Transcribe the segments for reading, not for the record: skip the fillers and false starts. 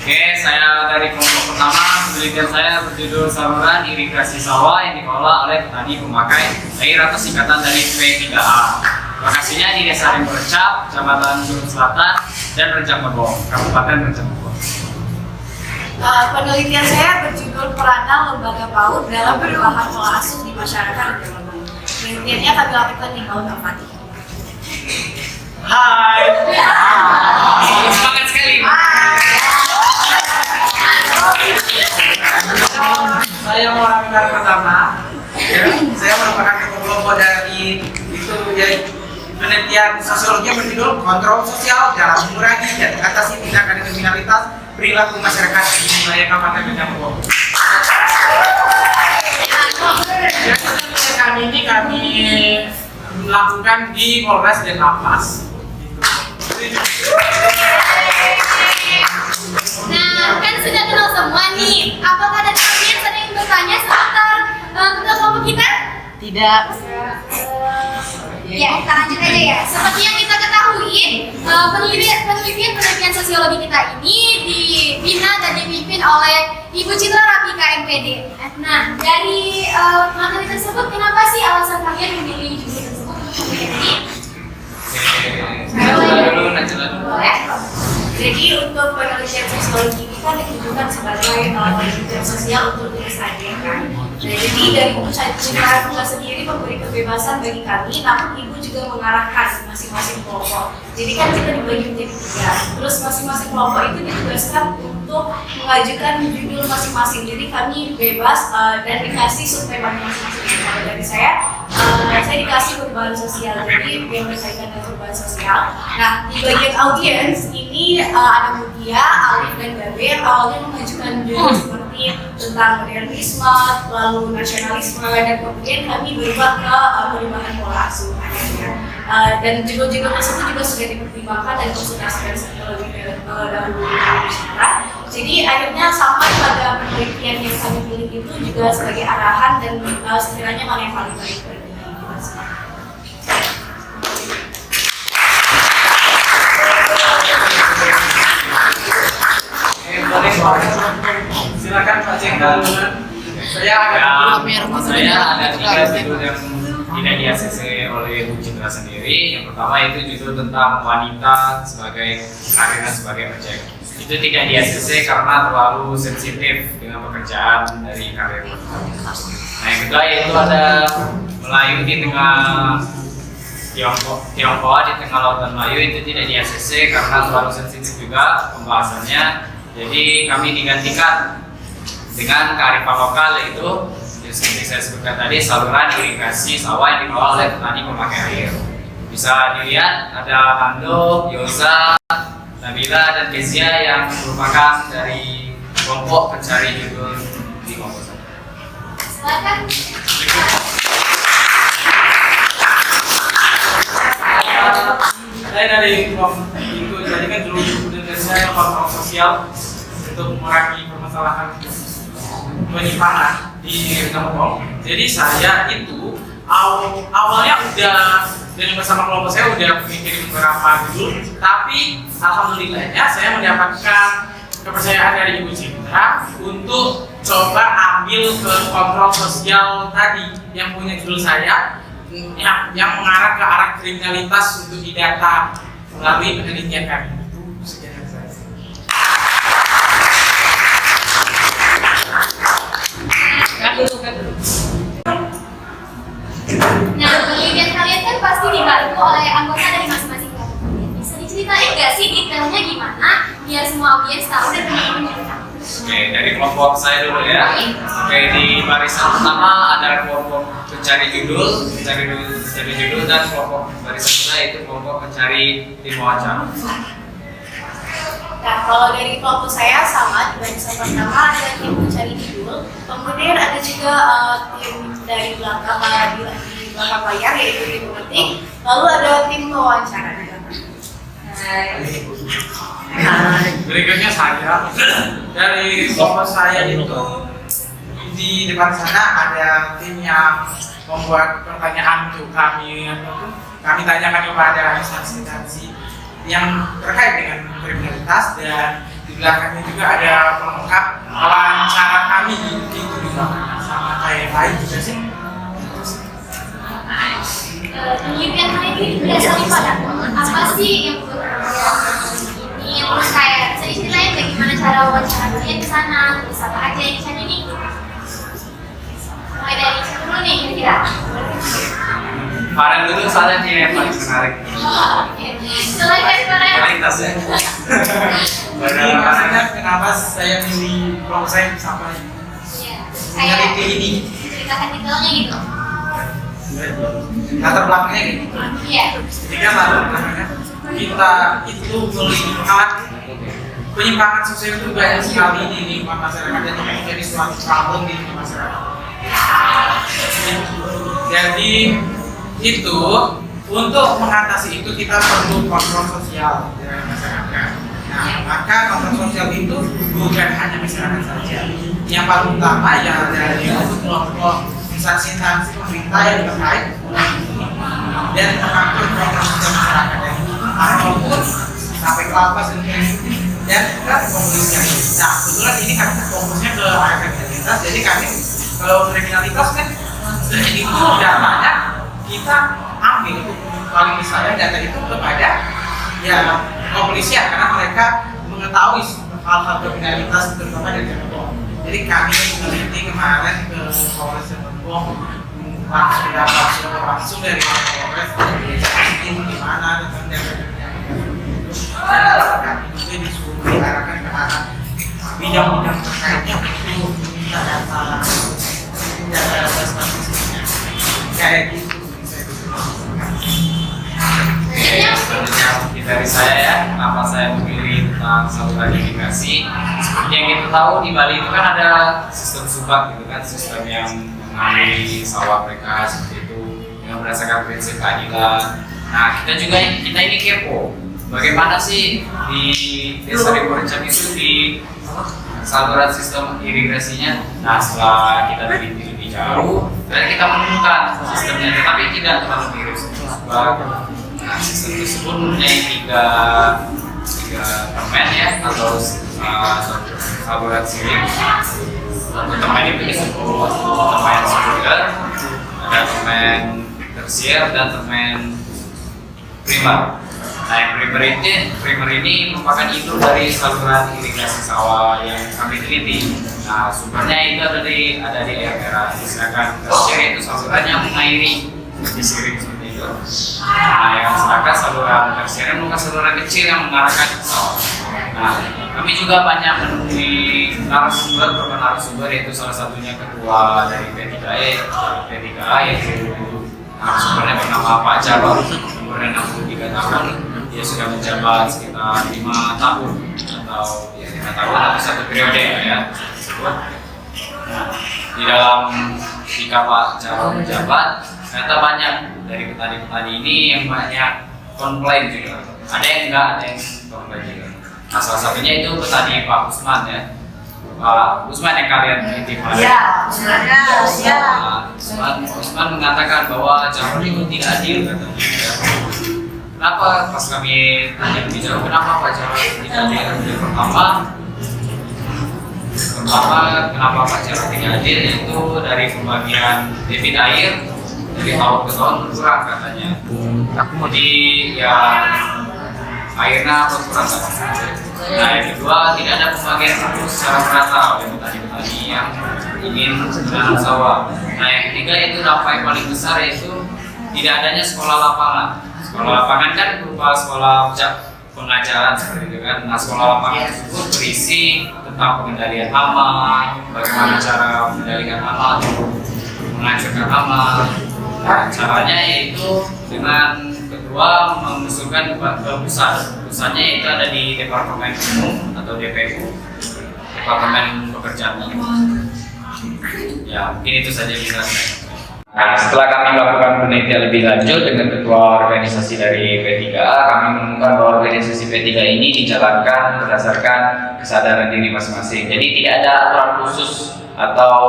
Oke, saya dari kelompok pertama. Penelitian saya berjudul saluran irigasi sawah yang dikelola oleh petani pemakai air atau singkatan dari P3A. Lokasinya di Desa Rembercap, Kecamatan Gunung Selatan, dan Rejang-Lebong, Kabupaten Rejang-Lebong. Penelitian saya berjudul peranan lembaga PAUD dalam perubahan pola asuh di masyarakat Rejang-Lebong. Penelitiannya kami lakukan di PAUD Al-Fatih. Hai. Semangat sekali. Saya orang pertama. Ya, saya merupakan kelompok dari itu ya, penelitian sosiologi yang berjudul kontrol sosial dalam mengurangi dan atasi tindakan kriminalitas perilaku masyarakat di wilayah Kabupaten Rejang-Lebong. Kami ini kami lakukan di Polres dan Lapas. Nah, kan sudah kenal semua nih. Apakah ada kalian sering bertanya seputar tentang kelompok kita? Tidak. Ya, kita lanjut aja ya. Seperti yang kita ketahui, penelitian sosiologi kita ini dibina dan dipimpin oleh Ibu Citra Rapika MPD. Nah, dari materi tersebut, kenapa sih alasan kalian memilih judul tersebut untuk meneliti? Boleh. Jadi untuk penelitian sosiologi ini kan ditujukan sebagai penelitian sosial untuk diri saya kan. Nah, jadi dari buku Citra Rapika sendiri memberi kebebasan bagi kami, namun ibu juga mengarahkan masing-masing kelompok. Jadi kan kita dibagi menjadi 3. Terus masing-masing kelompok itu ditugaskan untuk mengajukan judul masing-masing. Jadi kami bebas dan dikasih subtema masing-masing. Kalau dari saya dikasih perubahan sosial. Jadi yang berkaitan dengan perubahan sosial. Nah, di bagian audiens ini ada Mutia, Alif, dan Gaber awalnya mengajukan judul seperti tentang modernisme, lalu nasionalisme, dan kemudian kami berubah ke perubahan pola asuh. Dan judul-judul tersebut juga sudah dipertimbangkan dan konsultasikan lebih dahulu. Jadi akhirnya sampai pada penelitian yang kami pilih itu juga sebagai arahan dan sekiranya mana yang paling baik bagi kita. Silakan Pak Jenderal. Saya ada 3 judul yang tidak di-ACC oleh Bu Citra sendiri. Yang pertama itu judul tentang wanita sebagai karir dan sebagai ojek. Itu tidak di-ACC karena terlalu sensitif dengan pekerjaan dari karir wanita. Nah, yang kedua yaitu ada Melayu di tengah Tiongkok di tengah lautan Melayu, itu tidak di-ACC karena terlalu sensitif juga pembahasannya. Jadi kami digantikan dengan kearifan lokal, yaitu seperti saya sebutkan tadi, saluran irigasi sawah yang dikelola oleh petani pemakai air. Bisa dilihat ada Ando, Yosa, Nabila, dan Kezia yang merupakan dari kelompok pencari judul di kelompok saya. Silakan. Saya dari kelompok itu tadi kan judul saya kontrol sosial untuk mengurangi permasalahan penyimpangan di Rejang-Lebong. Jadi saya itu awalnya udah dengan bersama kelompok saya udah bikin beberapa judul, tapi alhamdulillahnya saya mendapatkan kepercayaan dari Ibu Citra untuk coba ambil ke kontrol sosial tadi yang punya judul saya yang mengarah ke arah kriminalitas untuk didata melalui penelitian kami. Itu sekian saya. Nah, penelitian kalian kan pasti dibantu oleh anggota dari masing-masing kelompok. Bisa diceritain nggak sih detailnya gimana biar semua audiens tahu dan teman-teman juga tahu? Oke, dari kelompok saya dulu ya. Oke, di barisan pertama ada kelompok pencari judul, dan kelompok barisan kedua itu kelompok pencari tim wawancara. Nah, kalau dari kelompok saya sama, di barisan pertama ada tim pencari judul, kemudian ada juga tim dari belakang di belakang layar yaitu tim pemetik, lalu ada tim wawancara. Berikutnya saya dari kelompok saya itu di depan sana ada tim yang membuat pertanyaan untuk kami tanyakan kepada instansi yang terkait dengan kriminalitas, dan di belakangnya juga ada pelengkap wawancara kami itu juga sama kayak lain juga sih. Penelitian kalian ini berdasarkan pada apa sih yang ini, terus kayak bisa diceritain bagaimana cara wawancara kalian di sana, terus apa aja yang di sana ini? Mulai dari siapa dulu nih kira-kira? Farel dulu soalnya dia yang paling menarik. Silakan Farel. Kualitas ya. Jadi maksudnya kenapa saya milih kelompok saya sampai Iya. meneliti ini? Ceritakan detailnya gitu. Latar belakangnya gitu. Iya. Jadi kan latar belakangnya kita itu melihat penyimpangan sosial itu banyak sekali di lingkungan masyarakat dan itu menjadi suatu problem di lingkungan masyarakat. Jadi itu untuk mengatasi itu kita perlu kontrol sosial dari masyarakat. Nah, maka kontrol sosial itu bukan hanya masyarakat saja. Yang paling utama ya dari kelompok instansi pemerintah yang terkait dan mengatur kontrol sosial masyarakat yang maupun sampai ke lapas dan juga kepolisian. Nah, kebetulan ini kami fokusnya ke area kriminalitas, jadi kami kalau kriminalitas kan itu datanya kita ambil paling misalnya data itu kepada ya kepolisian karena mereka mengetahui hal-hal kriminalitas terutama dari Cirebon. Jadi kami meneliti kemarin ke Polres Cirebon langsung dapat langsung dari Polres ini di mana tentang dan kami juga disuruh diarahkan ke arah bidang-bidang terkaitnya untuk minta data statistiknya kayak gitu. Sebenarnya mungkin dari saya ya, kenapa saya memilih tentang saluran irigasi. Seperti yang kita tahu di Bali itu kan ada sistem subak gitu kan, sistem yang mengairi sawah mereka seperti itu dengan berdasarkan prinsip keadilan. Nah kita ini kepo, bagaimana sih di desa Rekorencam itu di saluran sistem irigasinya. Nah setelah kita teliti lebih jauh, dan kita menemukan sistemnya, tetapi tidak terlalu mirip subak. Nah, sistem tersebut mempunyai tiga temen ya atau saluran siring. Untuk temen itu disebut temen sekunder, ada temen tersier dan temen primer. Nah, yang primer ini merupakan induk dari saluran irigasi sawah yang kami teliti. Nah, sumbernya itu ada di air merah. Sedangkan tersier itu saluran yang mengairi di siring seperti itu. Nah, yang sedangkan saluran tersier merupakan saluran kecil yang mengarahkan ke sawah. Nah, kami juga banyak menemui beberapa narasumber yaitu salah satunya ketua dari P3A yaitu narasumbernya bernama Pak Jarod, umurnya 63 tahun. Dia sudah menjabat sekitar 5 tahun atau 5 tahun atau satu periode ya. Nah, di dalam ketika Pak Jarod menjabat, ternyata banyak dari petani-petani ini yang banyak komplain juga. Ada yang enggak, ada yang komplain juga. Nah, salah satunya itu petani Pak Usman ya. Pak Usman yang kalian teliti Pak. Ya, ya. Usman mengatakan bahwa Jarod itu tidak adil katanya. Kenapa pas kami tanya lebih jauh, kenapa Pak Jarod tidak adil? Yang pertama, kenapa Pak Jarod tidak adil yaitu dari pembagian debit air dari tahun ke tahun berkurang katanya. Jadi ya airnya berkurang katanya. Nah yang kedua, tidak ada pembagian pupuk secara merata oleh petani-petani yang ingin menanam sawah. Nah yang ketiga itu dampak yang paling besar yaitu tidak adanya sekolah lapangan. Sekolah lapangan kan berupa sekolah pengajaran seperti itu kan. Nah sekolah lapangan tersebut berisi tentang pengendalian hama, bagaimana cara mengendalikan hama atau menghancurkan hama. Nah, caranya yaitu dengan kedua mengusulkan ke pusat. Pusatnya itu ada di Departemen Umum atau DPU, Departemen Pekerjaan Umum. Ya mungkin itu saja bisa saya. Nah, setelah kami melakukan penelitian lebih lanjut dengan ketua organisasi dari P3A, kami menemukan bahwa organisasi P3 ini dijalankan berdasarkan kesadaran diri masing-masing. Jadi tidak ada aturan khusus atau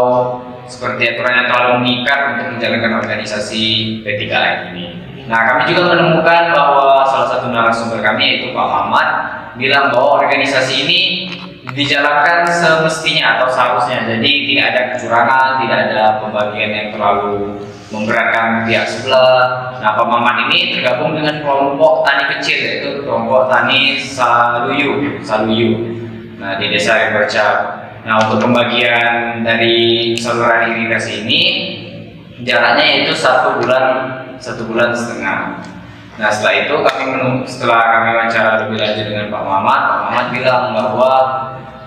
seperti aturan yang terlalu mengikat untuk menjalankan organisasi P3A ini. Nah, kami juga menemukan bahwa salah satu narasumber kami yaitu Pak Mamat bilang bahwa organisasi ini dijalankan semestinya atau seharusnya. Jadi tidak ada kecurangan, tidak ada pembagian yang terlalu memberatkan pihak sebelah. Nah, Pak Mamat ini tergabung dengan kelompok tani kecil, yaitu kelompok tani Saluyu. Nah, di Desa Rimbercap. Nah, untuk pembagian dari saluran irigasi ini jaraknya yaitu 1 bulan setengah. Nah, setelah itu setelah kami wawancara lebih lanjut dengan Pak Mamat bilang bahwa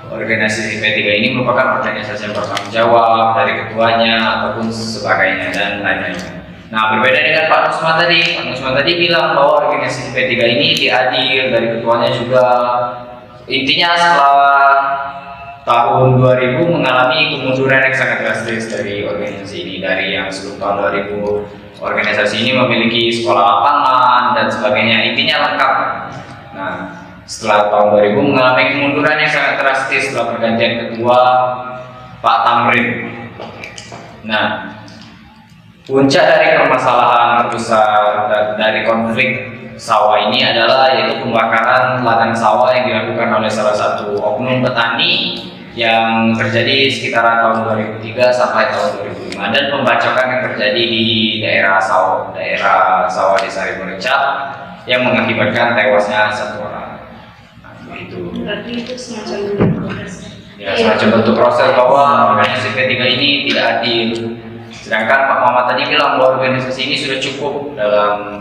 organisasi P3 ini merupakan organisasi yang bertanggung jawab dari ketuanya ataupun sebagainya dan lain-lainnya. Nah, berbeda dengan Pak Nusman tadi bilang bahwa organisasi P3 ini diadil dari ketuanya juga. Intinya setelah tahun 2000 mengalami kemunduran yang sangat drastis dari organisasi ini. Dari yang sebelum tahun 2000 organisasi ini memiliki sekolah lapangan dan sebagainya, intinya lengkap. Nah, setelah tahun 2000 mengalami kemunduran yang sangat drastis setelah pergantian ketua Pak Tamrin. Nah, puncak dari permasalahan terbesar dari konflik sawah ini adalah yaitu pembakaran ladang sawah yang dilakukan oleh salah satu oknum petani yang terjadi sekitar tahun 2003 sampai tahun 2005, dan pembacokan yang terjadi di daerah sawah Desa Rimbercap yang mengakibatkan tewasnya 1 orang. Nah, begitu. Berarti itu semacam bentuk proses. Ya, semacam bentuk proses bahwa organisasi P3 ini tidak adil. Sedangkan Pak Mamat tadi bilang bahwa organisasi ini sudah cukup dalam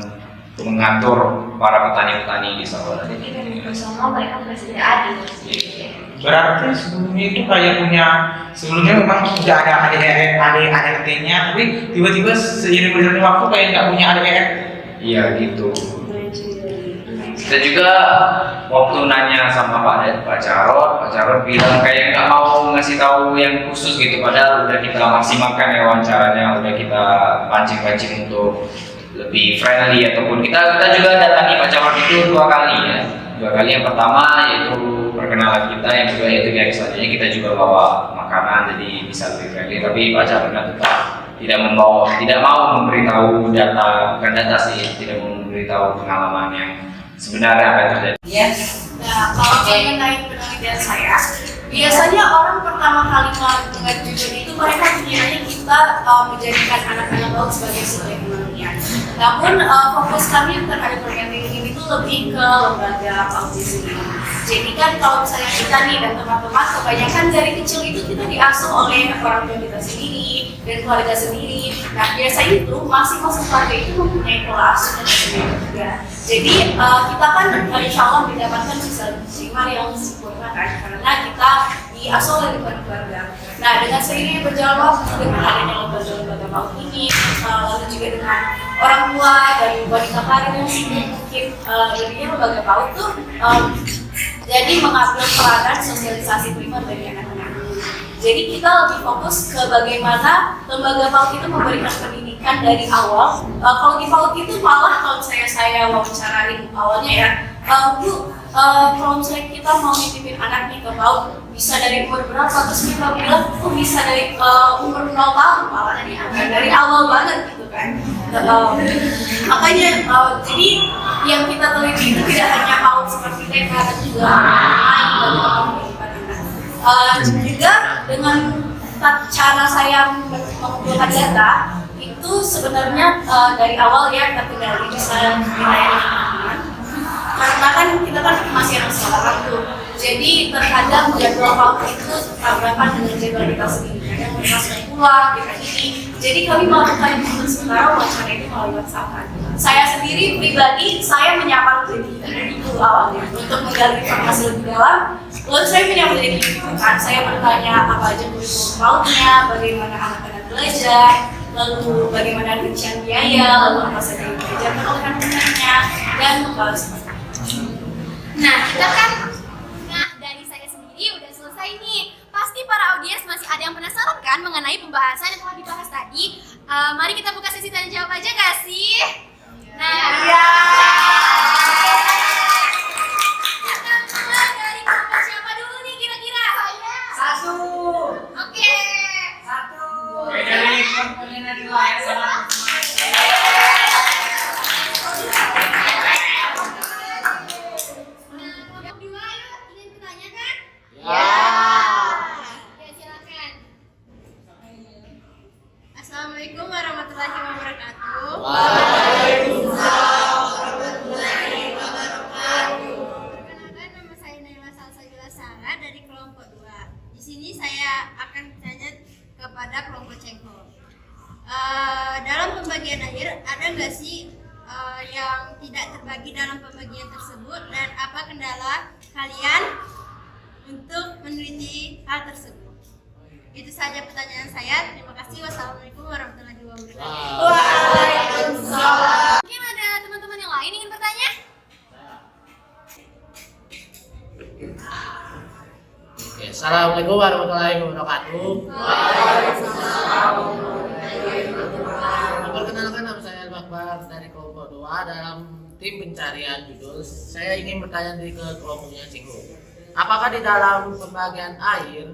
mengatur para petani-petani di sawah. Jadi dari personal mereka merasa tidak adil. Berarti sebelumnya itu sebelumnya memang sudah ada ADRT-nya, tapi tiba-tiba seiring berjalannya waktu kayak nggak punya ADRT. Iya gitu. Kita juga waktu nanya sama Pak Jarod bilang kayak nggak mau ngasih tahu yang khusus gitu, padahal udah kita maksimalkan ya wawancaranya, udah kita pancing untuk lebih friendly, ataupun kita juga datangi Pak Jarod itu 2 kali ya. 2 kali, yang pertama yaitu perkenalan kita, yang kedua yaitu yang selanjutnya kita juga bawa makanan jadi bisa lebih friendly, tapi Pak Jarod tetap tidak mau memberitahu tidak mau memberitahu pengalaman yang sebenarnya apa yang terjadi. Yes. Nah, kalau mengenai penelitian saya, biasanya orang pertama kali melakukan jujur itu mereka mengira kita menjadikan anak-anak laut sebagai subjek penelitian. Namun fokus kami terhadap penelitian ini itu lebih ke lembaga audit sendiri. Jadi kan kalau misalnya kita nih dan teman-teman kebanyakan dari kecil itu kita diasuh oleh orang tua kita sendiri dan keluarga sendiri. Nah, biasanya itu masing-masing keluarga itu mempunyai pola asuhnya sendiri juga. Jadi kita kan insya Allah mendapatkan sisa lingkungan yang sempurna kan, karena kita diasuh oleh keluarga. Nah, dengan seiring berjalan waktu dengan adanya lembaga PAUD ini, lalu juga dengan orang tua dan wanita karir yang mungkin jadinya lembaga PAUD tuh jadi mengambil peranan sosialisasi primer bagi anak-anak. Jadi kita lebih fokus ke bagaimana lembaga PAUD itu memberikan pendidikan dari awal. Kalau di PAUD itu malah kalau saya wawancarain awalnya ya, Bu, kalau misalnya kita mau nitipin anak nih ke PAUD, bisa dari umur berapa? Terus kita bilang, bisa dari umur 0 tahun malah dari awal banget gitu kan. Makanya jadi yang kita teliti itu tidak hanya PAUD seperti TK, tapi juga juga dengan cara saya mengumpulkan data itu sebenarnya dari awal ya kita tinggal bisa wilayah lingkungan, karena kan kita kan masih anak sekolah tuh, jadi terkadang jadwal PAUD itu tabrakan dengan jadwal kita sendiri, kadang mereka sudah pulang kita ini, jadi kami melakukan itu sementara wawancara itu melalui WhatsApp. Saya sendiri pribadi saya menyapa itu awalnya untuk menggali informasi lebih dalam. Lalu saya menyapa itu kan, saya bertanya apa aja kurikulum PAUD-nya, bagaimana anak-anak belajar, lalu bagaimana rincian biaya, lalu apa saja yang diajarkan oleh anak-anaknya, dan seperti itu. Nah, kita kan dari saya sendiri udah selesai nih. Pasti para audiens masih ada yang penasaran kan mengenai pembahasan yang telah dibahas tadi. Mari kita buka sesi tanya jawab aja nggak sih? Nah, Ya. dari kelompok siapa dulu nih kira-kira? Satu. Oke. Satu. Dari kelompoknya dulu ya, sama. Yang dua. adalah kalian untuk meneliti hal tersebut. Itu saja pertanyaan saya. Terima kasih. Wassalamualaikum warahmatullahi wabarakatuh. Waalaikumsalam. Mungkin ada teman-teman yang lain ingin bertanya? Oke, Assalamualaikum warahmatullahi wabarakatuh. Perkenalkan, nama saya Al-Akbar dari kelompok 2 dalam tim pencarian judul. Saya ingin bertanya ke kelompoknya Cinggu. Apakah di dalam pembagian air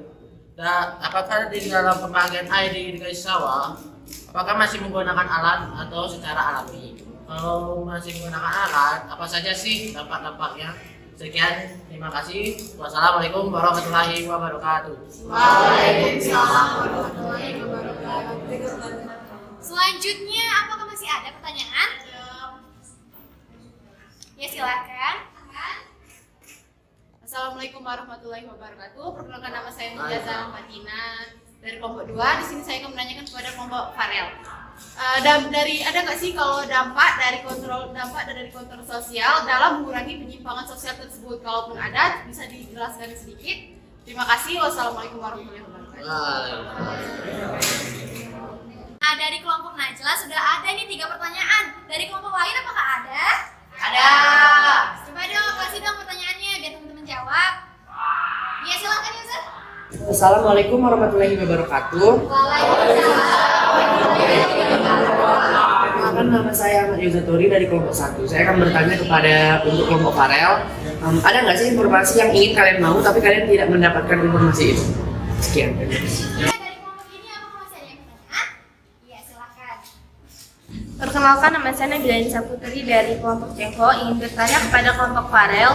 di irigasi sawah, apakah masih menggunakan alat atau secara alami? Kalau masih menggunakan alat, apa saja sih dampak-dampaknya? Sekian, terima kasih. Wassalamualaikum warahmatullahi wabarakatuh. Waalaikumsalam warahmatullahi wabarakatuh. Selanjutnya, apakah masih ada pertanyaan? Ya, silakan. Assalamualaikum warahmatullahi wabarakatuh. Perkenalkan, nama saya Mujaza Fatina dari kelompok 2. Di sini saya akan menanyakan kepada kelompok Farel. Ada nggak sih kalau dampak dari kontrol sosial dalam mengurangi penyimpangan sosial tersebut? Kalaupun ada, bisa dijelaskan sedikit. Terima kasih. Wassalamualaikum warahmatullahi wabarakatuh. Nah, dari kelompok Najla sudah ada nih 3 pertanyaan. Dari kelompok lain apakah ada? Ada. Coba dong, kasih dong pertanyaannya biar teman-teman jawab. Ya, silakan ya, Ustaz. Assalamualaikum warahmatullahi wabarakatuh. Perkenalkan, nama saya Ahmad Yuzatori dari kelompok 1. Saya akan bertanya untuk kelompok Farel. Ada nggak sih informasi yang ingin kalian mau tapi kalian tidak mendapatkan informasi itu? Sekian. Ya, dari kelompok ini apakah masih ada yang pertanyaan? Ya, silakan. Perkenalkan, nama saya Nabila Nisa Putri dari kelompok Cengho. Ingin bertanya kepada kelompok Farel.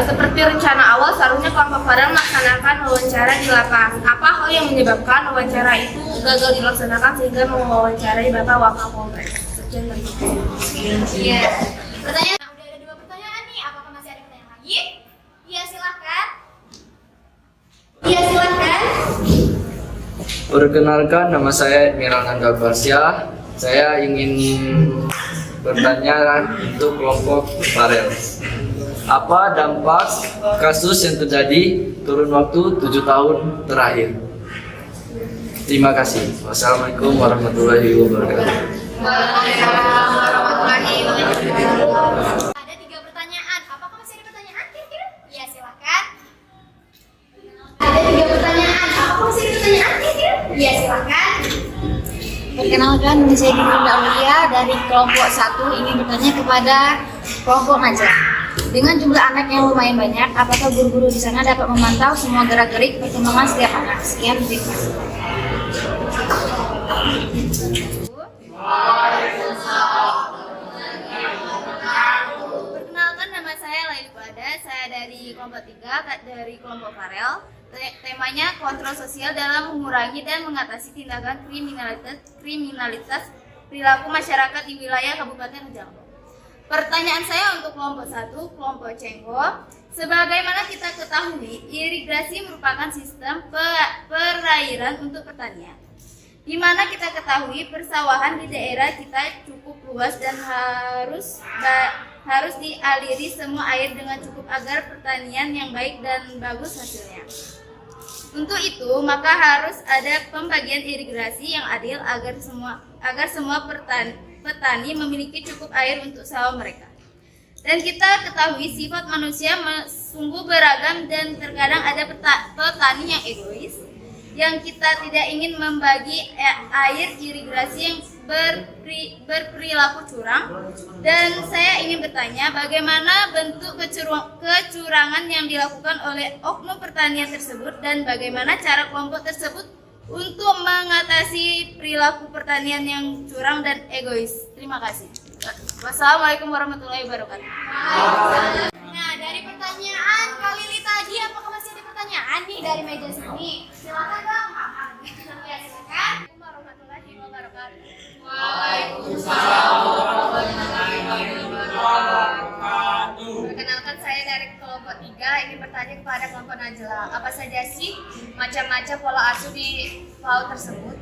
Seperti rencana awal, seharusnya kelompok Farel melaksanakan wawancara di lapangan. Apa hal yang menyebabkan wawancara itu gagal dilaksanakan sehingga mewawancarai Bapak Wakapolres? Sekian, terima kasih. Iya. Pertanyaan. Nah, udah ada 2 pertanyaan nih. Apakah masih ada pertanyaan lagi? Iya, silakan. Iya, silakan. Perkenalkan, nama saya Miran Angga Barsya. Saya ingin bertanya untuk kelompok Farel. Apa dampak kasus yang terjadi turun waktu 7 tahun terakhir? Terima kasih. Wassalamualaikum warahmatullahi wabarakatuh. Waalaikumsalam warahmatullahi wabarakatuh. Ada 3 pertanyaan. Apakah masih ada pertanyaan kira-kira? Iya, silakan. Ada 3 pertanyaan. Apakah masih ada pertanyaan kira-kira? Iya, silakan. Perkenalkan, saya Dinda Aulia dari kelompok 1 ingin bertanya kepada kelompok Najla. Dengan jumlah anak yang lumayan banyak, apakah guru-guru di sana dapat memantau semua gerak-gerik perkembangan setiap anak? Sekian, terima kasih. Perkenalkan, nama saya Laili Bada. Saya dari kelompok 3 dari kelompok Farel. Temanya kontrol sosial dalam mengurangi dan mengatasi tindakan kriminalitas perilaku masyarakat di wilayah Kabupaten Rejang. Pertanyaan saya untuk kelompok 1, kelompok Cengho. Sebagaimana kita ketahui, irigasi merupakan sistem perairan untuk pertanian. Di mana kita ketahui persawahan di daerah kita cukup luas dan harus dialiri semua air dengan cukup agar pertanian yang baik dan bagus hasilnya. Untuk itu, maka harus ada pembagian irigasi yang adil agar semua petani memiliki cukup air untuk sawah mereka. Dan kita ketahui sifat manusia sungguh beragam dan terkadang ada petani yang egois, yang kita tidak ingin membagi air irigasi yang berperilaku curang. Dan saya ingin bertanya, bagaimana bentuk kecurangan yang dilakukan oleh oknum pertanian tersebut dan bagaimana cara kelompok tersebut untuk mengatasi perilaku pertanian yang curang dan egois. Terima kasih. Wassalamualaikum warahmatullahi wabarakatuh. Nah, dari pertanyaan Kak Lili tadi, apakah masih ada pertanyaan nih dari meja sini? Silakan dong. Ya, silakan. Warahmatullahi wabarakatuh. Waalaikumsalam warahmatullahi wabarakatuh. Perkenalkan, saya dari kelompok 3 ingin bertanya kepada kelompok Najla. Apa saja sih macam-macam pola asuh di laut tersebut?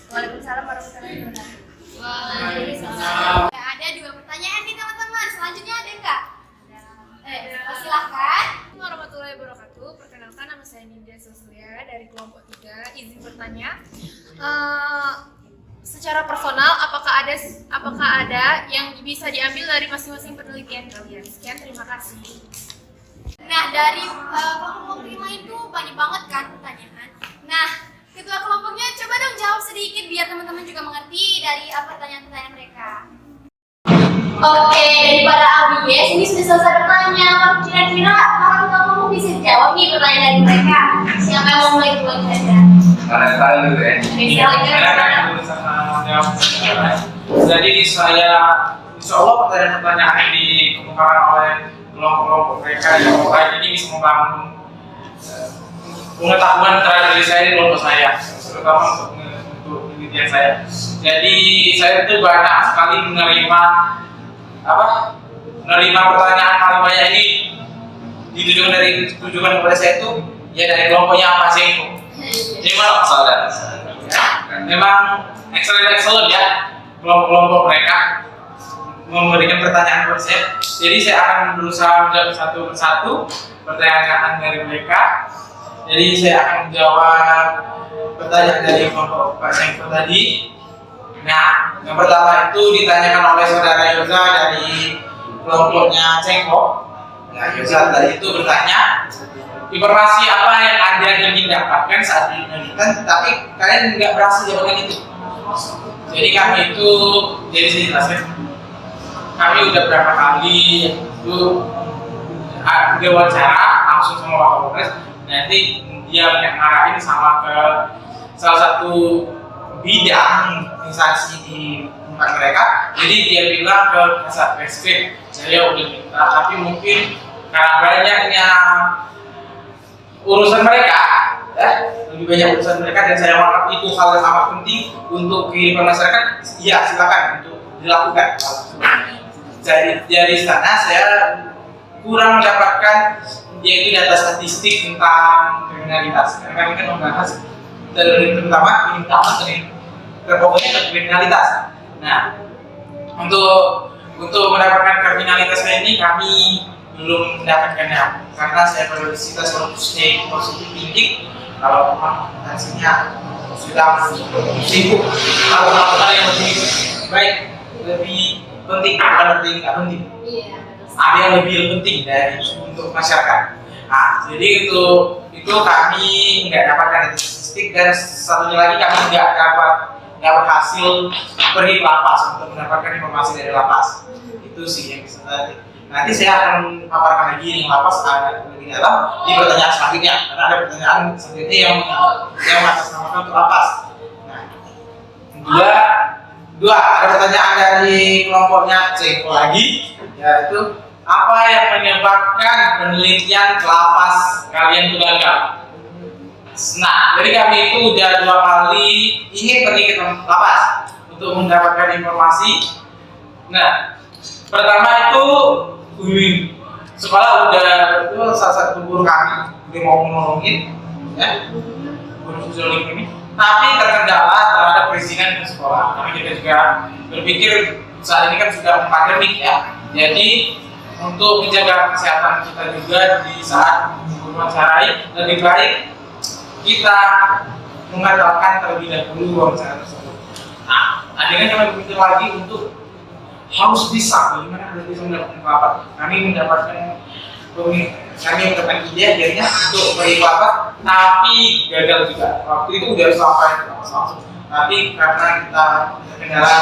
Waalaikumsalam warahmatullahi wabarakatuh. Waalaikumsalam. Ada 2 pertanyaan nih teman-teman. Selanjutnya ada enggak? Silahkan. media sosial dari kelompok 3, izin bertanya. Secara personal, apakah ada yang bisa diambil dari masing-masing penelitian kalian? Sekian, terima kasih. Nah, dari kelompok 5 itu banyak banget kan pertanyaan. Nah, ketua kelompoknya coba dong jawab sedikit biar teman-teman juga mengerti dari pertanyaan-pertanyaan mereka. Oke, dari para audiens ini sudah selesai bertanya. Kira-kira para ketua kelompok bisa jawab nih pertanyaan dari mereka. Siapa yang mau mulai duluan saja? Kalian dulu ya. Jadi saya, insya Allah pertanyaan-pertanyaan yang dikemukakan oleh kelompok-kelompok mereka yang lain ini bisa membangun pengetahuan terhadap diri saya di kelompok saya, terutama untuk penelitian saya. Jadi saya itu banyak sekali menerima pertanyaan paling banyak ini ditujukan kepada saya itu ya dari kelompoknya apa sih itu. Memang saudara, memang excellent ya kelompok mereka memberikan pertanyaan kepada saya. Jadi saya akan berusaha menjawab satu persatu pertanyaan dari mereka. Jadi saya akan menjawab pertanyaan dari kelompok Pak Sengko tadi. Nah, yang pertama itu ditanyakan oleh saudara Yoza dari kelompoknya Sengko. Nah, Yoza tadi itu bertanya informasi apa yang Anda ingin dapatkan saat penelitian, tapi kalian nggak berhasil jawabkan itu. Jadi kami itu, jadi saya jelaskan, kami udah berapa kali itu wawancara langsung sama Pak Kapolres. Nanti dia ngarahin sama ke salah satu bidang instansi di tempat mereka. Jadi dia bilang ke Kasat Reskrim, saya udah minta, tapi mungkin karena banyaknya urusan mereka, lebih banyak urusan mereka, dan saya menganggap itu hal yang amat penting untuk kehidupan masyarakat. Ya silakan untuk dilakukan. Dari sana saya kurang mendapatkan yaitu data statistik tentang kriminalitas. Karena kami kan membahas terutama pokoknya kriminalitas. Nah, untuk mendapatkan kriminalitasnya ini kami belum mendapatkannya karena saya kita selalu stay positif thinking. Kalau memang hasilnya sudah sibuk atau hal yang lebih baik, lebih penting, bukan lebih nggak penting. Ada yang lebih penting dari untuk masyarakat. Nah, jadi itu kami nggak dapatkan statistik, dan satunya lagi kami nggak berhasil pergi ke lapas untuk mendapatkan informasi dari lapas. Itu sih yang bisa tadi. Nanti saya akan paparkan lagi di lapas lebih dalam di pertanyaan selanjutnya, karena ada pertanyaan selanjutnya yang mengatasnamakan untuk lapas. Nah, dua ada pertanyaan dari kelompoknya Ceko lagi, yaitu apa yang menyebabkan penelitian ke lapas kalian itu gagal? Nah, jadi kami itu udah 2 kali ingin pergi ke lapas untuk mendapatkan informasi. Nah, pertama itu sekolah udah itu salah satu guru kami udah mau nolongin, ya, guru sosiologi ini, tapi terkendala terhadap perizinan ke sekolah. Kami juga berpikir saat ini kan sudah pandemik ya, jadi untuk menjaga kesehatan kita juga di saat mewawancarai, lebih baik kita mengandalkan terlebih dahulu wawancara tersebut. Nah, akhirnya kami berpikir lagi untuk harus bisa bagaimana harus bisa mendapatkan kelapa. Kami mendapatkan ide akhirnya untuk beri kelapa, tapi gagal juga. Waktu itu udah sampai langsung, tapi karena kita terkendala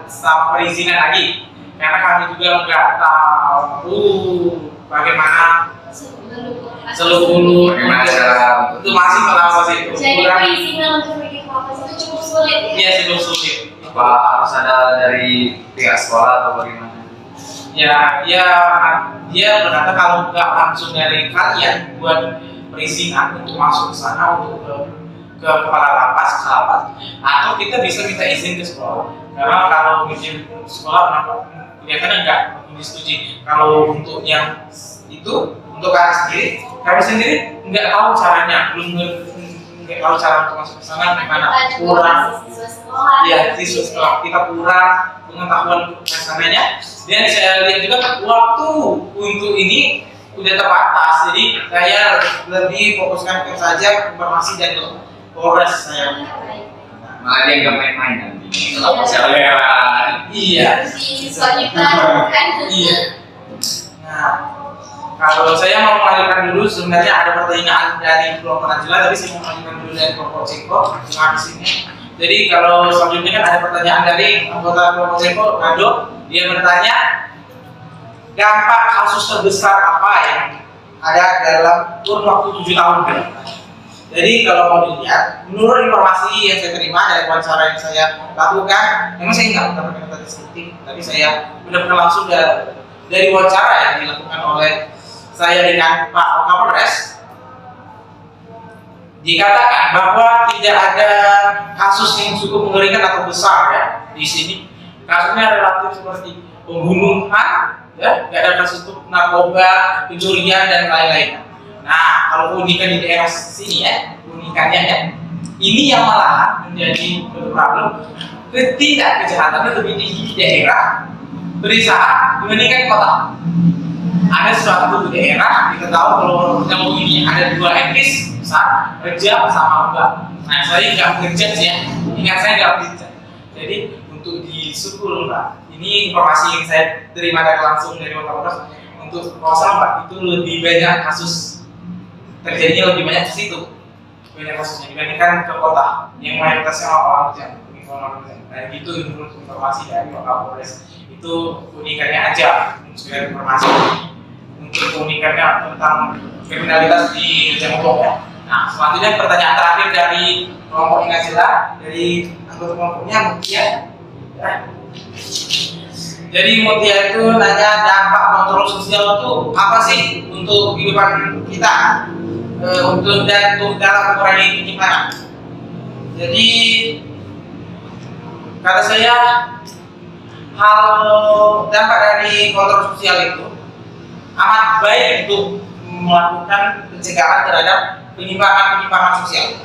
sama perizinan lagi, karena kami juga nggak tahu bagaimana seluruh bagaimana cara itu masih melawas itu. Jadi perizinan untuk bikin lapas itu cukup sulit ya? Iya, cukup sulit. Apa harus ada dari pihak sekolah atau bagaimana? Ya, dia berkata kalau nggak langsung dari kalian buat perizinan untuk masuk ke sana, untuk ke kepala lapas, atau kita bisa minta izin ke sekolah. Karena kalau izin sekolah kelihatannya nggak disetujui. Kalau untuk yang itu untuk kami sendiri nggak tahu caranya, nggak tahu cara untuk masuk ke sana gimana, kurang. Ya, siswa sekolah kita kurang pengetahuan kesananya. Dan saya lihat juga waktu untuk ini udah terbatas, jadi saya lebih fokuskan ke saja informasi dan Polres saya. Malah dia nggak main-main nanti. Kalau misalnya Iya. Selanjutnya kan. Iya. Nah, kalau saya mau mengajukan dulu, sebenarnya ada pertanyaan dari kelompok Najla, tapi saya mau mengajukan dulu dari kelompok Ceko di sini. Jadi kalau selanjutnya kan ada pertanyaan dari anggota kelompok Ceko, Rado, dia bertanya dampak kasus terbesar apa yang ada dalam kurun waktu 7 tahun ke depan. Jadi kalau mau dilihat, menurut informasi yang saya terima dari wawancara yang saya lakukan, memang saya nggak pernah kata deskriptif, tapi saya benar-benar langsung dari wawancara yang dilakukan oleh saya dengan Pak Kapolres, dikatakan bahwa tidak ada kasus yang cukup mengerikan atau besar ya di sini. Kasusnya relatif seperti pembunuhan, ya, tidak ada kasus untuk narkoba, pencurian dan lain-lain. Nah, kalau keunikan di daerah sini ya, keunikannya ya, ini yang malah menjadi problem. Ketidakkejahatan lebih tinggi di daerah pedesaan dibandingkan kota. Ada suatu daerah kita tahu kalau kita mau ini ada 2 etnis besar, kerja sama enggak. Nah, saya nggak bekerja sih ya, ingat saya nggak bekerja. Jadi untuk di Sukul Mbak, ini informasi yang saya terima dari langsung dari Kapolres. Untuk kawasan Mbak itu lebih banyak kasus terjadinya lebih banyak di situ, banyak kasusnya dibandingkan ke kota yang mayoritasnya orang kerja. Dan itu menurut informasi dari Pak Kapolres itu unikannya aja sekedar informasi untuk keunikannya tentang kriminalitas di Jamong ya. Nah, selanjutnya pertanyaan terakhir dari kelompok Najla dari anggota kelompoknya Mutia. Ya. Jadi Mutia itu nanya dampak kontrol sosial itu apa sih untuk kehidupan kita, untuk dalam mengurangi penyimpanan. Jadi kata saya hal dampak dari kontrol sosial itu amat baik untuk melakukan pencegahan terhadap penyimpangan sosial.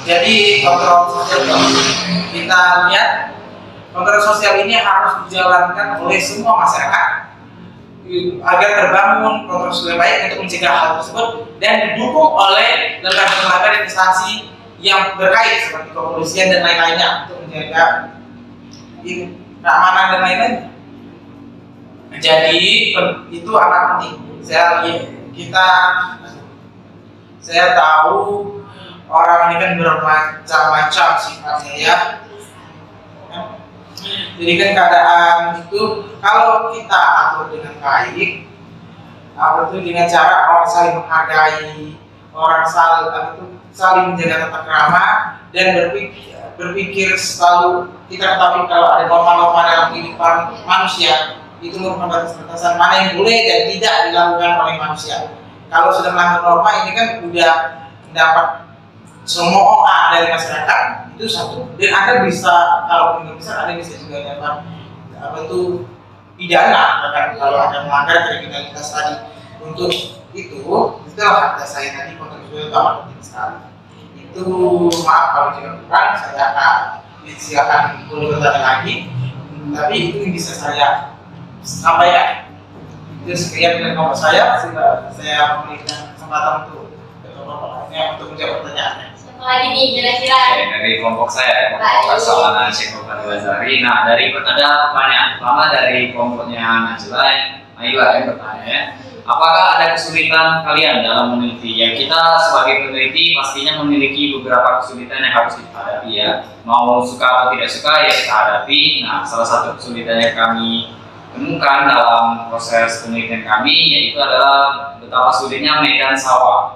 Jadi kontrol sosial kita lihat kontrol sosial ini harus dijalankan oleh semua masyarakat agar terbangun kontrol sosial baik untuk mencegah hal tersebut dan didukung oleh lembaga-lembaga dan instansi yang terkait seperti kepolisian dan lain-lainnya untuk menjaga keamanan dan lain-lain. Jadi itu amat penting. Saya tahu orang ini kan bermacam-macam sifatnya ya. Jadi kan keadaan itu kalau kita atur dengan baik, dengan cara orang saling menghargai, orang saling menjaga tata krama dan berpikir selalu kita ketahui kalau ada norma-norma dalam kehidupan manusia itu merupakan batasan mana yang boleh dan tidak dilakukan oleh manusia. Kalau sudah melanggar norma ini kan udah mendapat semua orang dari masyarakat itu satu, dan Anda bisa kalau tidak bisa Anda bisa juga dapat pidana bahkan kalau ada melanggar kriminalitas tadi. Untuk itulah kata saya tadi kontrol sosial amat penting sekali. Itu maaf kalau tidak kurang, saya akan silakan bertanya lagi, tapi itu yang bisa saya sampaikan. Itu sekian dari kelompok saya memberikan kesempatan untuk kelompok lainnya untuk menjawab pertanyaannya. Lagi nih kira-kira dari kelompok saya, kelompok Kasawana Ceko Bazari. Nah, dari pertanyaan pertama dari kelompoknya Najla yang bertanya ya, apakah ada kesulitan kalian dalam meneliti? Ya, kita sebagai peneliti pastinya memiliki beberapa kesulitan yang harus kita hadapi ya. Mau suka atau tidak suka ya kita hadapi. Nah, salah satu kesulitan yang kami temukan dalam proses penelitian kami yaitu adalah betapa sulitnya medan sawah.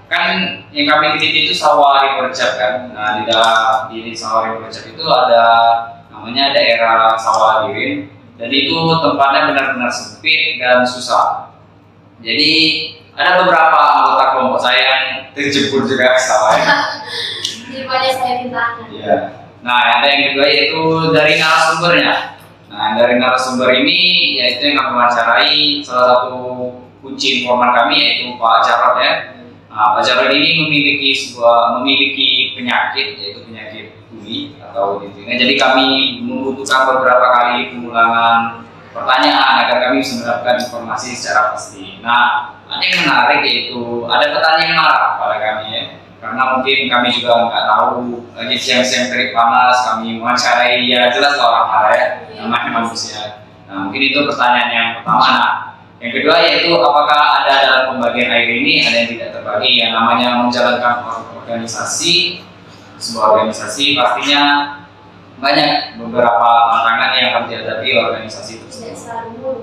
Kan yang kami teliti itu sawah Riverjab kan. Nah, di sawah Riverjab itu ada namanya daerah sawah Dirin, dan itu tempatnya benar-benar sempit dan susah. Jadi ada beberapa anggota kelompok saya yang terjebur juga ke sawah ya. daripada saya ditanya. Iya. Nah, ada yang kedua yaitu dari narasumbernya. Nah, dari narasumber ini yaitu yang kami wawancarai salah satu kunci informan kami yaitu Pak Jarod ya. Nah, Pak Jarod ini memiliki penyakit yaitu penyakit tuli atau intinya. Jadi kami membutuhkan beberapa kali pengulangan pertanyaan agar kami bisa mendapatkan informasi secara pasti. Nah, ada yang menarik yaitu ada pertanyaan yang marah pada kami ya, karena mungkin kami juga nggak tahu lagi siang-siang terik panas kami mewawancarai ya jelas orang marah ya, namanya manusia. Nah, mungkin itu pertanyaan yang pertama. Nah, yang kedua yaitu apakah ada dalam pembagian air ini ada yang tidak terbagi, yang namanya menjalankan organisasi, sebuah organisasi pastinya banyak beberapa tantangan yang harus dihadapi organisasi itu.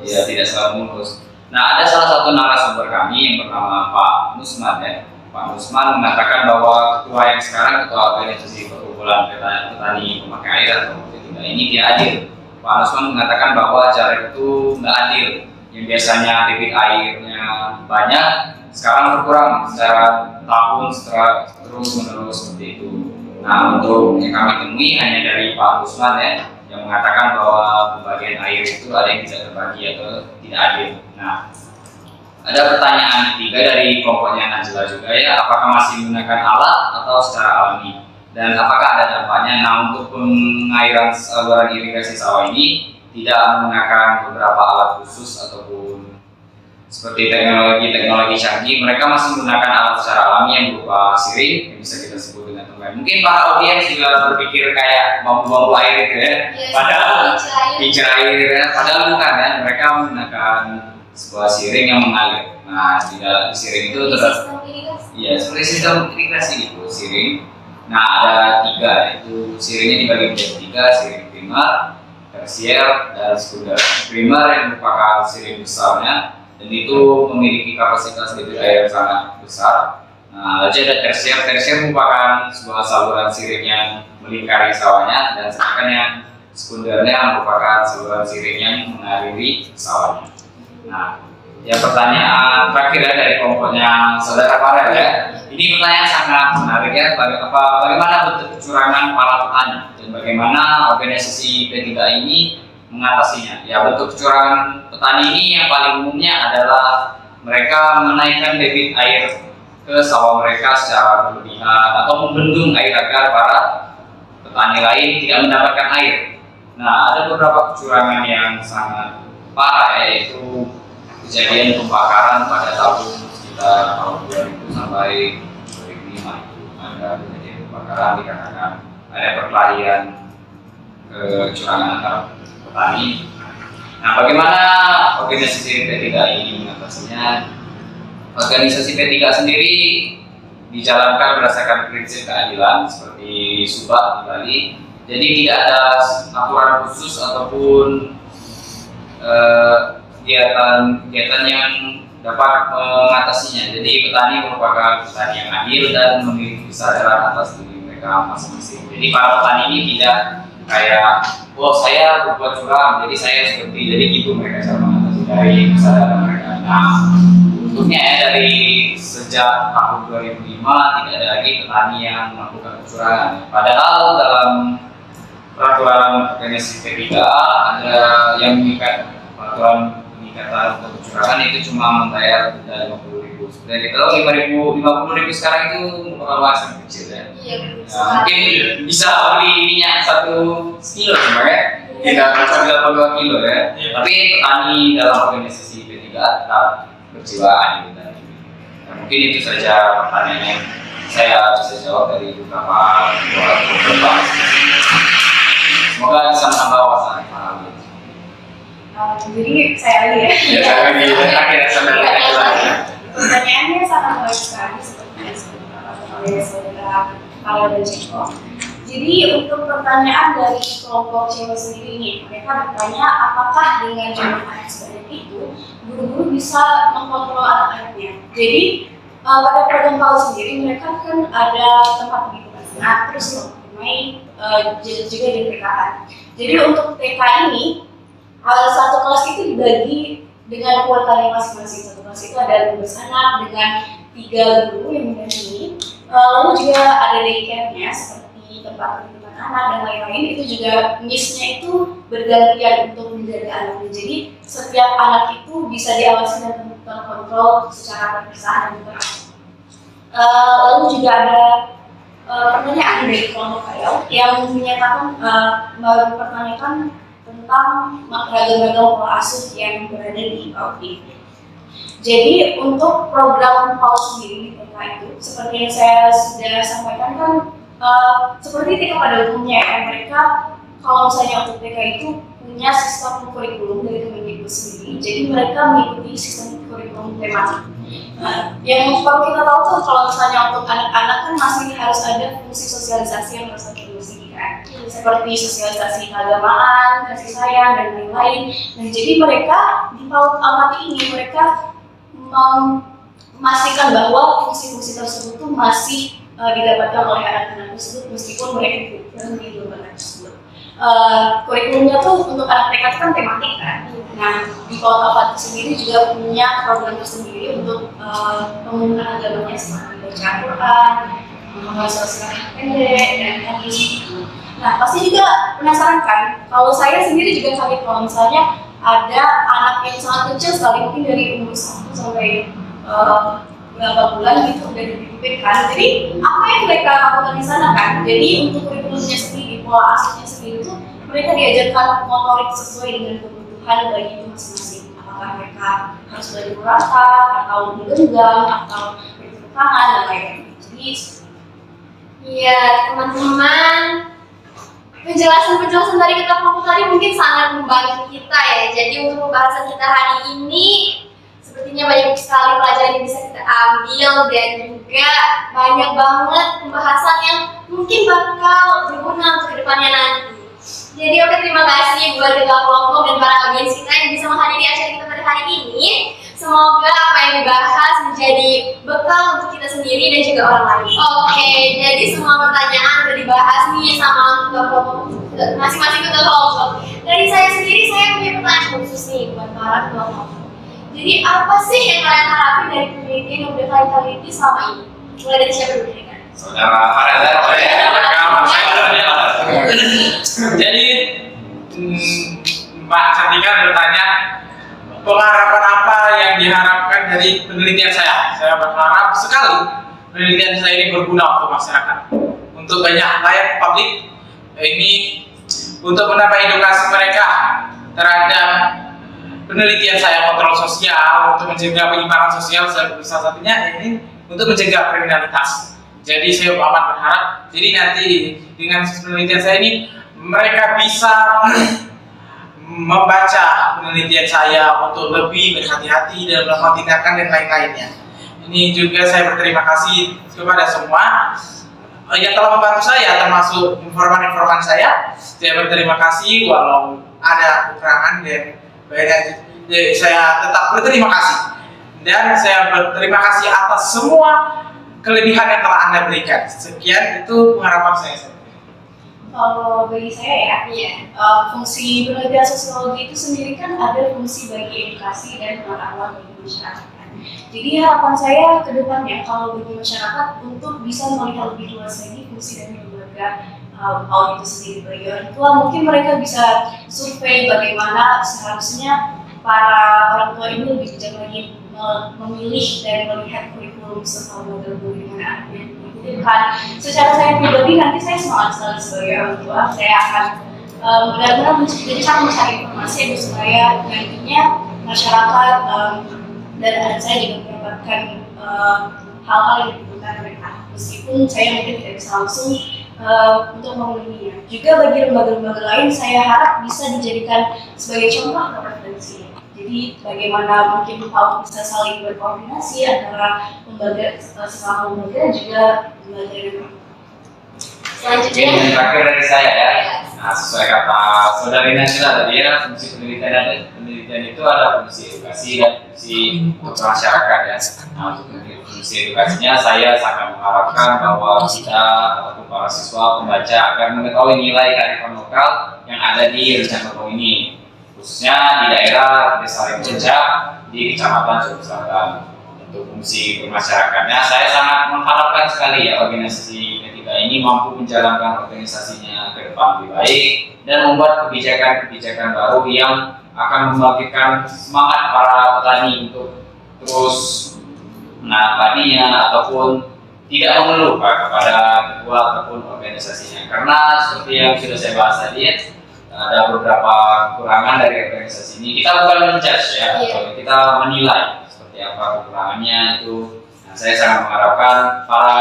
Ya, tidak selalu mulus. Nah, ada salah satu narasumber kami yang bernama Pak Nusman ya. Pak Nusman mengatakan bahwa ketua yang sekarang ketua organisasi perkumpulan petani pemakai air atau P3 ini tidak adil. Pak Nusman mengatakan bahwa cara itu nggak adil. Yang biasanya debit airnya banyak, sekarang berkurang secara tahun terus menerus seperti itu. Nah, untuk yang kami temui hanya dari Pak Nusman ya, yang mengatakan bahwa pembagian air itu ada yang tidak terbagi atau tidak adil. Nah, ada pertanyaan ketiga dari kelompoknya Najla juga ya, apakah masih menggunakan alat atau secara alami? Dan apakah ada dampaknya? Nah, untuk pengairan saluran irigasi sawah ini tidak menggunakan beberapa alat khusus ataupun seperti teknologi canggih, mereka masih menggunakan alat secara alami yang berupa siring yang bisa kita sebut dengan tunggai. Mungkin para audiens juga berpikir kayak bambu-bambu air itu ya, padahal pincir air ya, padahal bukan ya, mereka menggunakan sebuah siring yang mengalir. Nah, di dalam siring itu ya seperti sistem irigasi gitu, siring. Nah, ada tiga, yaitu siringnya dibagi menjadi tiga, siring primer, tersier, dan sekunder. Primer yang merupakan siring besarnya dan itu memiliki kapasitas debit air yang sangat besar. Nah, lalu ada tersier. Tersier merupakan sebuah saluran siring yang melingkari sawahnya, dan sedangkan yang sekundernya merupakan saluran siring yang mengaliri sawahnya. Nah, yang pertanyaan terakhir ya dari kelompoknya Saudara Farel ya. Ini pertanyaan sangat menarik ya. Bagaimana bentuk kecurangan para petani dan bagaimana organisasi P3 ini mengatasinya? Ya, bentuk kecurangan petani ini yang paling umumnya adalah mereka menaikkan debit air ke sawah mereka secara berlebihan atau membendung air agar para petani lain tidak mendapatkan air. Nah, ada beberapa kecurangan yang sangat parah yaitu kejadian pembakaran pada tahun sekitar tahun 2000 sampai 2005 ada kejadian pembakaran dikarenakan ada perkelahian kecurangan antara petani. Nah, bagaimana organisasi P3 ini mengatasinya? Organisasi P3 sendiri dijalankan berdasarkan prinsip keadilan seperti Subak di Bali. Jadi tidak ada aturan khusus ataupun kegiatan yang dapat mengatasinya. Jadi petani merupakan petani yang adil dan memiliki kesadaran atas diri mereka masing-masing. Jadi para petani ini tidak kayak, oh saya berbuat curang, jadi saya seperti, jadi gitu mereka cara mengatasi dari kesadaran mereka. Nah, untuknya ya dari sejak tahun 2005 tidak ada lagi petani yang melakukan kecurangan. Padahal dalam peraturan organisasi P3 ada yang mengikat peraturan pengikatan untuk kecurangan itu cuma membayar denda 50.000. Sebenarnya kalau 50.000 sekarang itu merupakan uang yang kecil ya. Nah, mungkin bisa beli minyak 1 kilo sebenarnya, tidak sampai 82 kilo ya. Tapi petani dalam organisasi P3 tetap berjiwa adil dan adil. Nah, mungkin itu saja pertanyaan yang saya bisa jawab dari beberapa semoga bisa menambah wawasan para audiens. Jadi saya lagi ya. Ya, saya lagi. Akhirnya sampai lagi. Pertanyaannya sangat baik sekali seperti yang disampaikan oleh Saudara Farel dan Ceko. Jadi untuk pertanyaan dari kelompok Ceko sendiri ini, mereka bertanya apakah dengan jumlah anak sebanyak itu guru-guru bisa mengkontrol anak-anaknya. Jadi pada program PAUD sendiri mereka kan ada tempat pendidikan anak terus juga di PKN. Jadi untuk TK ini satu kelas itu dibagi dengan kuotanya masing-masing. Satu kelas itu ada 12 anak dengan 3 guru yang mendampingi. Lalu juga ada daycare-nya seperti tempat pendidikan anak dan lain-lain. Itu juga miss-nya itu bergantian untuk menjaga anaknya. Jadi setiap anak itu bisa diawasi dan terkontrol secara terpisah dan teratur. Lalu juga ada pertanyaan dari kelompok Farel yang menyatakan mempertanyakan tentang ragam-ragam pola asuh yang berada di PAUD. Jadi untuk program PAUD sendiri di TK itu, seperti yang saya sudah sampaikan kan, seperti TK pada umumnya mereka kalau misalnya untuk TK itu punya sistem kurikulum dari Kemendikbud sendiri, jadi mereka mengikuti sistem kurikulum tematik. Yang perlu kita tahu tuh kalau misalnya untuk anak-anak kan masih harus ada fungsi sosialisasi yang harus dipenuhi kan, seperti sosialisasi keagamaan, kasih sayang dan lain-lain. Nah jadi mereka di PAUD Almaty ini mereka memastikan bahwa fungsi-fungsi tersebut tuh masih didapatkan oleh anak-anak tersebut meskipun mereka tidak di lembaga tersebut. Kurikulumnya tuh untuk anak TK itu kan tematik kan. Nah di PAUD Almaty sendiri juga punya program tersendiri untuk pembentukan agamanya seperti baca Al-Quran, menghafal surat pendek dan hadis. Nah pasti juga penasaran kan? Kalau saya sendiri juga kaget kalau misalnya ada anak yang sangat kecil sekali, mungkin dari umur 1 sampai berapa bulan gitu udah dititipin kan. Jadi apa yang mereka lakukan di sana kan? Jadi untuk kurikulumnya sendiri, pola asuhnya sendiri itu mereka diajarkan motorik sesuai dengan kebutuhan bayi itu masing-masing. Apakah mereka harus belajar merapat atau menggenggam atau bertepuk tangan dan lain-lain. Jadi Iya, teman-teman, penjelasan dari ketua kelompok tadi mungkin sangat membantu kita ya. Jadi untuk pembahasan kita hari ini sepertinya banyak sekali pelajaran yang bisa kita ambil dan juga banyak banget pembahasan yang mungkin bakal berguna untuk kedepannya nanti. Jadi oke, terima kasih buat ketua kelompok dan para audiens kita yang bisa menghadiri acara kita pada hari ini. Semoga apa yang dibahas menjadi bekal untuk kita sendiri dan juga orang lain. Oke, jadi semua pertanyaan udah dibahas nih sama ketua kelompok masing-masing ketua kelompok. Dari saya sendiri, saya punya pertanyaan khusus nih buat para ketua kelompok. Jadi apa sih yang kalian harapin dari penelitian yang udah kalian teliti selama ini? Mulai dari siapa dulu nih kan? Saudara Farel Jadi Mbak Cantika bertanya pengharapan apa yang diharapkan dari penelitian saya. Saya berharap sekali penelitian saya ini berguna untuk masyarakat, untuk banyak layak publik ini, untuk menambah edukasi mereka terhadap penelitian saya kontrol sosial, untuk mencegah penyimpangan sosial, salah satunya ini untuk mencegah kriminalitas. Jadi saya amat berharap, jadi nanti dengan penelitian saya ini mereka bisa membaca penelitian saya untuk lebih berhati-hati dalam melakukan tindakan dan lain-lainnya. Ini juga saya berterima kasih kepada semua yang telah membantu saya, termasuk informan-informan saya. Saya berterima kasih walau ada kekurangan dan saya tetap berterima kasih. Dan saya berterima kasih atas semua kelebihan yang telah Anda berikan. Sekian itu pengharapan saya. Kalau bagi saya ya, fungsi penelitian sosiologi itu sendiri kan ada fungsi bagi edukasi dan pengetahuan bagi masyarakat. Jadi harapan saya ke depannya kalau bagi masyarakat untuk bisa melihat lebih luas lagi fungsi dari lembaga PAUD itu sendiri. Bagi orang tua mungkin mereka bisa survei bagaimana seharusnya para orang tua ini lebih bijak lagi memilih dan melihat kurikulum serta model bagaimana anaknya. Kan, secara saya pribadi nanti saya semangat sekali sebagai orang tua. Saya akan benar-benar mencari informasi agar supaya nantinya masyarakat dan anak saya juga mendapatkan hal-hal yang dibutuhkan mereka. Meskipun saya mungkin tidak bisa langsung untuk memenuhinya. Juga bagi lembaga-lembaga lain saya harap bisa dijadikan sebagai contoh referensi. Jadi bagaimana mungkin PAUD bisa saling berkoordinasi antara lembaga sesama lembaga juga lembaga yang selanjutnya. Yang terakhir dari saya ya. Nah, sesuai kata Saudari Nasila tadi ya, fungsi penelitian itu ada fungsi edukasi dan fungsi untuk masyarakat ya. Nah, untuk fungsi edukasinya saya sangat mengharapkan bahwa kita ataupun para siswa pembaca agar mengetahui nilai kearifan lokal yang ada di Rencana Bogor ini, khususnya di daerah Desa Remuncak di Kecamatan Curug Selatan. Untuk fungsi bermasyarakatnya, saya sangat mengharapkan sekali ya organisasi P3 ini mampu menjalankan organisasinya ke depan lebih baik dan membuat kebijakan-kebijakan baru yang akan membangkitkan semangat para petani untuk terus menanam padinya ataupun tidak mengeluh kepada ketua ataupun organisasinya. Karena seperti yang sudah saya bahas tadi, ada beberapa kekurangan dari organisasi ini. Kita bukan menjudge ya, kita menilai seperti apa kekurangannya itu. Nah, saya sangat mengharapkan para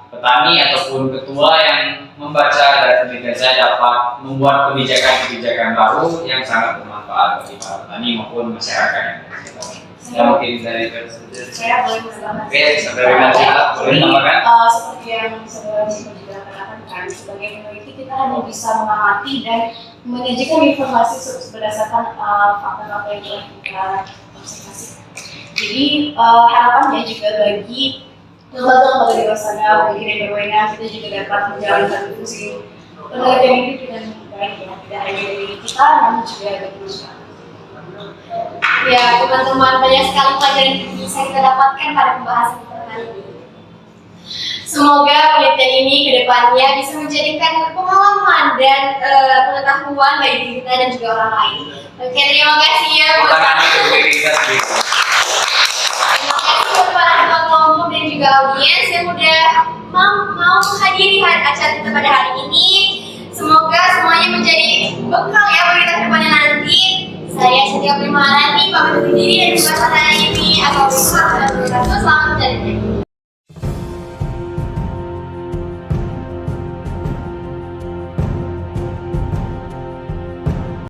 petani ataupun ketua yang membaca dari penelitian saya dapat membuat kebijakan-kebijakan baru yang sangat bermanfaat bagi para petani maupun masyarakat yang ada di sekitar. Ya, mungkin dari Saya boleh menambahkan. Oke, saudara Nancy, boleh menambahkan? Seperti yang saudara Ciko juga katakan kan, sebagai peneliti kita hanya bisa mengamati dan menyajikan informasi berdasarkan fakta-fakta yang telah kita observasi. Jadi harapannya juga bagi lembaga-lembaga di luar sana, bagi yang berwenang, kita juga dapat menjalankan fungsi penelitian ini dengan baik ya, tidak hanya dari kita, namun juga dari masyarakat. Ya, teman-teman, banyak sekali pelajaran yang bisa kita dapatkan pada pembahasan kita kali ini. Semoga penelitian ini ke depannya bisa menjadikan pengalaman dan pengetahuan bagi diri kita dan juga orang lain. Oke, terima kasih ya buat Terima kasih. terima kasih buat para ketua kelompok dan juga audiens yang udah mau menghadiri acara kita pada hari ini. Semoga semuanya menjadi bekal ya bagi kita ke depannya nanti. Saya Setia Primarani, pamit undur diri dari pembahasan hari ini. Assalamualaikum warahmatullahi wabarakatuh. Selamat menjalani.